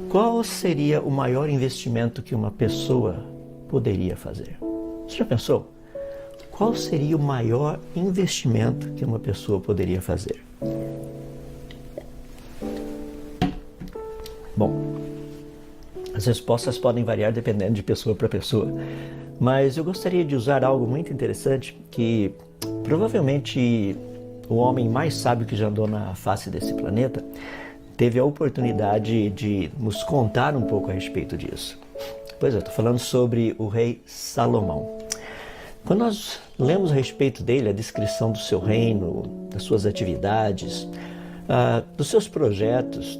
Qual seria o maior investimento que uma pessoa poderia fazer? Você já pensou? Qual seria o maior investimento que uma pessoa poderia fazer? Bom, as respostas podem variar dependendo de pessoa para pessoa, mas eu gostaria de usar algo muito interessante que provavelmente o homem mais sábio que já andou na face desse planeta teve a oportunidade de nos contar um pouco a respeito disso. Pois é, estou falando sobre o rei Salomão. Quando nós lemos a respeito dele, a descrição do seu reino, das suas atividades, dos seus projetos,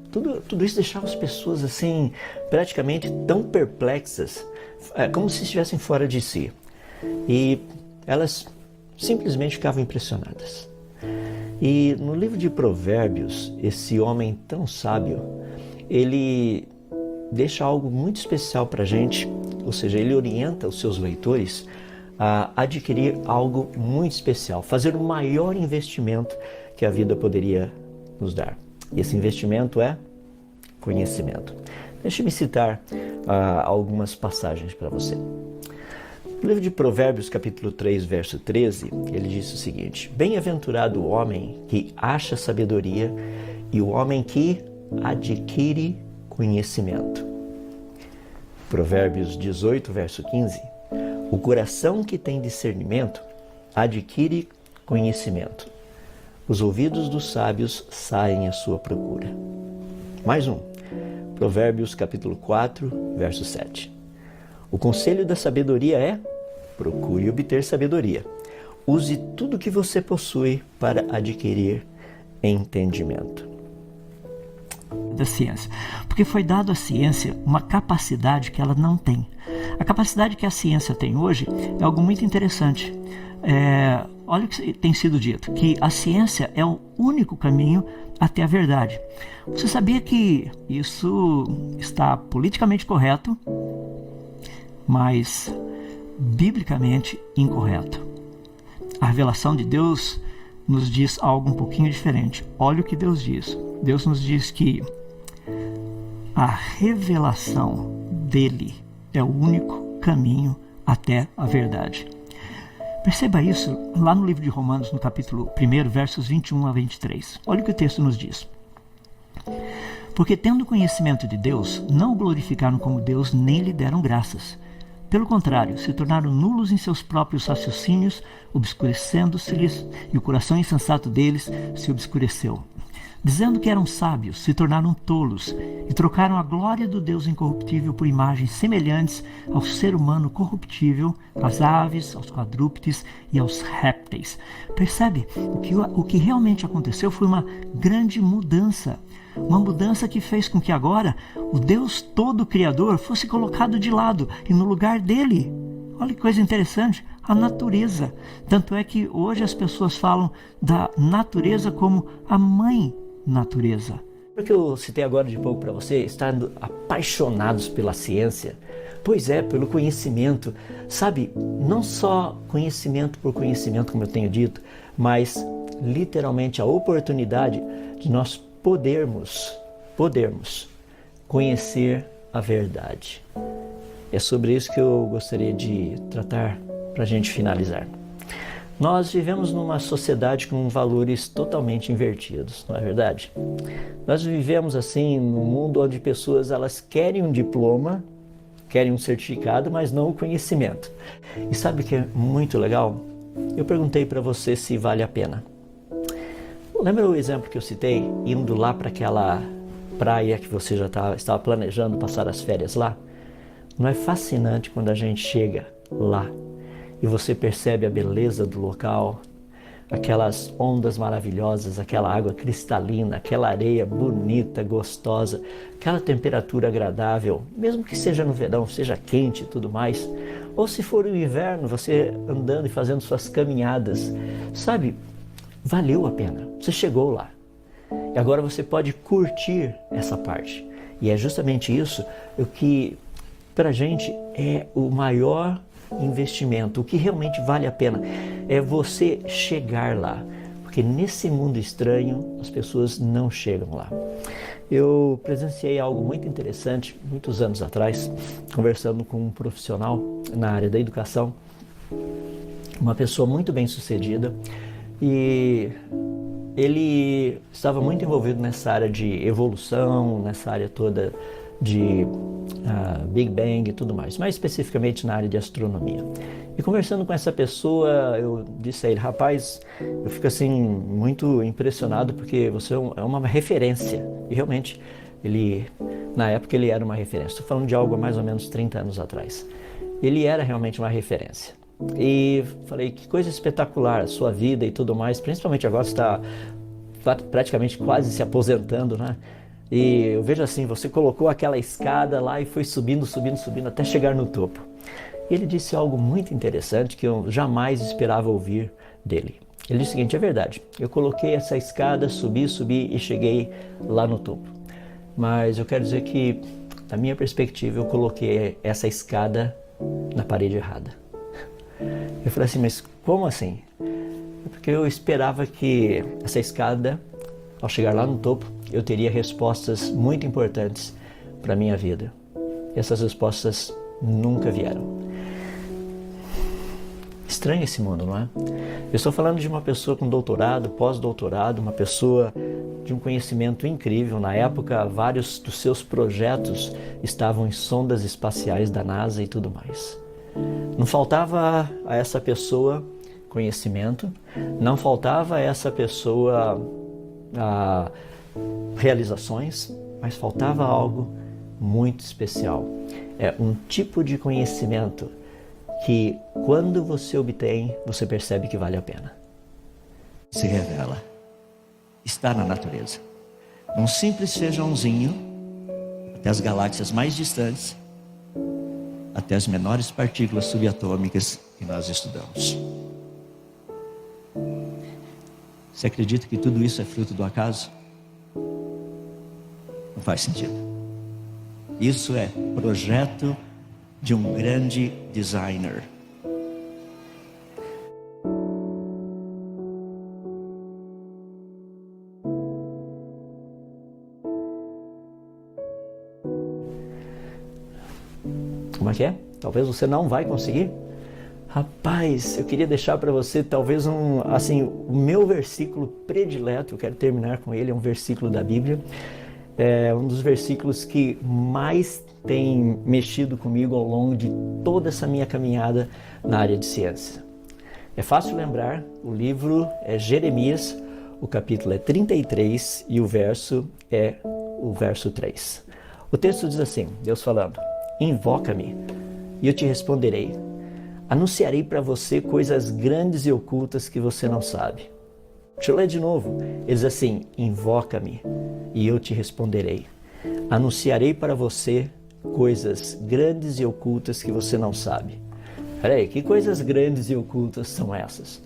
tudo isso deixava as pessoas assim, praticamente tão perplexas, como se estivessem fora de si. E elas simplesmente ficavam impressionadas. E no livro de Provérbios, esse homem tão sábio, ele deixa algo muito especial para a gente, ou seja, ele orienta os seus leitores a adquirir algo muito especial, fazer o maior investimento que a vida poderia nos dar. E esse investimento é conhecimento. Deixe-me citar algumas passagens para você. No livro de Provérbios, capítulo 3, verso 13, ele diz o seguinte: Bem-aventurado o homem que acha sabedoria e o homem que adquire conhecimento. Provérbios 18, verso 15, o coração que tem discernimento adquire conhecimento. Os ouvidos dos sábios saem à sua procura. Mais um. Provérbios capítulo 4, verso 7. O conselho da sabedoria é: procure obter sabedoria. Use tudo que você possui para adquirir entendimento. Da ciência, porque foi dado à ciência uma capacidade que ela não tem. A capacidade que a ciência tem hoje é algo muito interessante. Olha o que tem sido dito, que a ciência é o único caminho até a verdade. Você sabia que isso está politicamente correto, mas biblicamente incorreto? A revelação de Deus nos diz algo um pouquinho diferente. Olha o que Deus diz. Deus nos diz que a revelação dele é o único caminho até a verdade. Perceba isso lá no livro de Romanos, no capítulo 1, versos 21 a 23. Olha o que o texto nos diz. Porque tendo conhecimento de Deus, não o glorificaram como Deus, nem lhe deram graças. Pelo contrário, se tornaram nulos em seus próprios raciocínios, obscurecendo-se-lhes, e o coração insensato deles se obscureceu. Dizendo que eram sábios, se tornaram tolos e trocaram a glória do Deus incorruptível por imagens semelhantes ao ser humano corruptível, às aves, aos quadrúpedes e aos répteis. Percebe? O que realmente aconteceu foi uma grande mudança. Uma mudança que fez com que agora o Deus todo Criador fosse colocado de lado e no lugar dele. Olha que coisa interessante, a natureza. Tanto é que hoje as pessoas falam da natureza como a mãe natureza. O que eu citei agora de pouco para você, estando apaixonados pela ciência, pois é, pelo conhecimento, sabe, não só conhecimento por conhecimento, como eu tenho dito, mas literalmente a oportunidade de nós podermos conhecer a verdade. É sobre isso que eu gostaria de tratar para a gente finalizar. Nós vivemos numa sociedade com valores totalmente invertidos, não é verdade? Nós vivemos assim num mundo onde pessoas elas querem um diploma, querem um certificado, mas não o conhecimento. E sabe o que é muito legal? Eu perguntei para você se vale a pena. Lembra o exemplo que eu citei, indo lá para aquela praia que você já estava planejando passar as férias lá? Não é fascinante quando a gente chega lá e você percebe a beleza do local, aquelas ondas maravilhosas, aquela água cristalina, aquela areia bonita, gostosa, aquela temperatura agradável, mesmo que seja no verão, seja quente e tudo mais, ou se for o inverno, você andando e fazendo suas caminhadas, sabe, valeu a pena, você chegou lá. E agora você pode curtir essa parte. E é justamente isso o que para a gente é o maior investimento, o que realmente vale a pena é você chegar lá, porque porque nesse mundo estranho as pessoas não chegam lá. Eu presenciei algo muito interessante muitos anos atrás, conversando com um profissional na área da educação, uma pessoa muito bem sucedida, e ele estava muito envolvido nessa área de evolução, nessa área toda de Big Bang e tudo mais, mais especificamente na área de astronomia. E conversando com essa pessoa, eu disse a ele: rapaz, eu fico assim muito impressionado porque você é uma referência. E realmente, na época ele era uma referência. Estou falando de algo há mais ou menos 30 anos atrás. Ele era realmente uma referência. E falei: que coisa espetacular a sua vida e tudo mais, principalmente agora você está praticamente quase se aposentando, né? E eu vejo assim, você colocou aquela escada lá e foi subindo até chegar no topo. E ele disse algo muito interessante que eu jamais esperava ouvir dele. Ele disse o seguinte: é verdade, eu coloquei essa escada, subi e cheguei lá no topo. Mas eu quero dizer que, da minha perspectiva, eu coloquei essa escada na parede errada. Eu falei assim: mas como assim? É porque eu esperava que essa escada, ao chegar lá no topo, eu teria respostas muito importantes para a minha vida. E essas respostas nunca vieram. Estranho esse mundo, não é? Eu estou falando de uma pessoa com doutorado, pós-doutorado, uma pessoa de um conhecimento incrível. Na época, vários dos seus projetos estavam em sondas espaciais da NASA e tudo mais. Não faltava a essa pessoa conhecimento, não faltava a essa pessoa realizações, mas faltava algo muito especial. É um tipo de conhecimento que, quando você obtém, você percebe que vale a pena. Se revela. Está na natureza. Um simples feijãozinho, até as galáxias mais distantes, até as menores partículas subatômicas que nós estudamos. Você acredita que tudo isso é fruto do acaso? Não faz sentido. Isso é projeto de um grande designer. Como é que é? Talvez você não vai conseguir? Rapaz, eu queria deixar para você talvez o meu versículo predileto. Eu quero terminar com ele, é um versículo da Bíblia. É um dos versículos que mais tem mexido comigo ao longo de toda essa minha caminhada na área de ciência. É fácil lembrar, o livro é Jeremias, o capítulo é 33 e o verso é o verso 3. O texto diz assim, Deus falando: invoca-me e eu te responderei. Anunciarei para você coisas grandes e ocultas que você não sabe. Deixa eu ler de novo. Ele diz assim: invoca-me e eu te responderei. Anunciarei para você coisas grandes e ocultas que você não sabe. Peraí, que coisas grandes e ocultas são essas?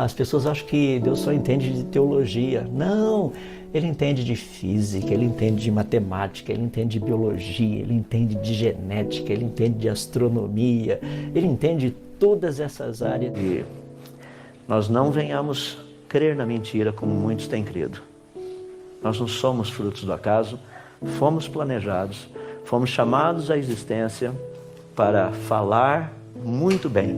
As pessoas acham que Deus só entende de teologia. Não, Ele entende de física, Ele entende de matemática, Ele entende de biologia, Ele entende de genética, Ele entende de astronomia, Ele entende de todas essas áreas. E nós não venhamos crer na mentira como muitos têm crido. Nós não somos frutos do acaso, fomos planejados, fomos chamados à existência para falar muito bem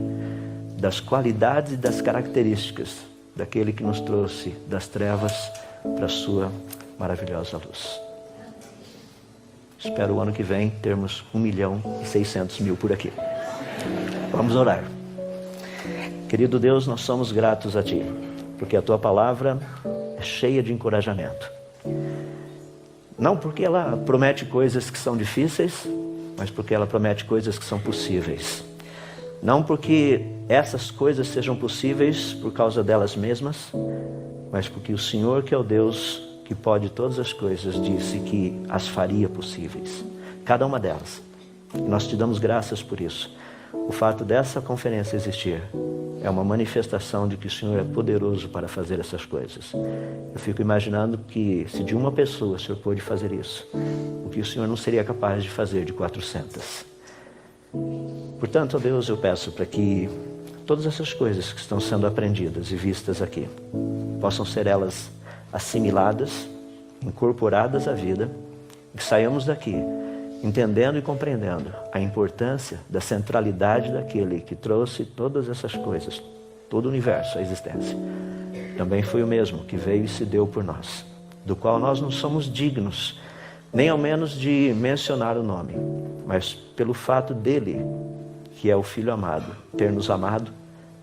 das qualidades e das características daquele que nos trouxe das trevas para a sua maravilhosa luz. Espero o ano que vem termos 1.600.000 por aqui. Vamos orar. Querido Deus, nós somos gratos a Ti, porque a Tua palavra é cheia de encorajamento. Não porque ela promete coisas que são difíceis, mas porque ela promete coisas que são possíveis. Não porque essas coisas sejam possíveis por causa delas mesmas, mas porque o Senhor, que é o Deus que pode todas as coisas, disse que as faria possíveis. Cada uma delas. E nós te damos graças por isso. O fato dessa conferência existir é uma manifestação de que o Senhor é poderoso para fazer essas coisas. Eu fico imaginando que se de uma pessoa o Senhor pôde fazer isso, o que o Senhor não seria capaz de fazer de 400. Portanto, ó Deus, eu peço para que todas essas coisas que estão sendo aprendidas e vistas aqui, possam ser elas assimiladas, incorporadas à vida, e que saiamos daqui entendendo e compreendendo a importância da centralidade daquele que trouxe todas essas coisas, todo o universo à existência. Também foi o mesmo que veio e se deu por nós, do qual nós não somos dignos, nem ao menos de mencionar o nome, mas pelo fato dele, que é o Filho amado, ter nos amado,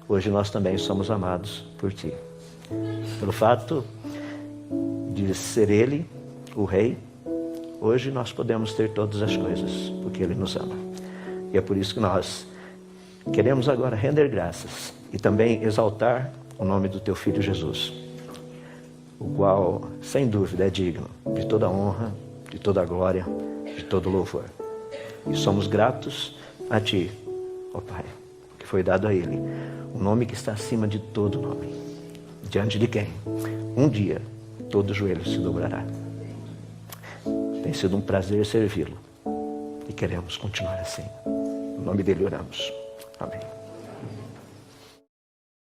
hoje nós também somos amados por ti. Pelo fato de ser ele, o Rei, hoje nós podemos ter todas as coisas, porque ele nos ama. E é por isso que nós queremos agora render graças e também exaltar o nome do teu Filho Jesus, o qual, sem dúvida, é digno de toda honra, de toda glória, de todo louvor. E somos gratos a ti, ó Pai, que foi dado a ele o nome que está acima de todo nome, diante de quem um dia todo joelho se dobrará. Tem sido um prazer servi-lo e queremos continuar assim. Em nome dele oramos. Amém.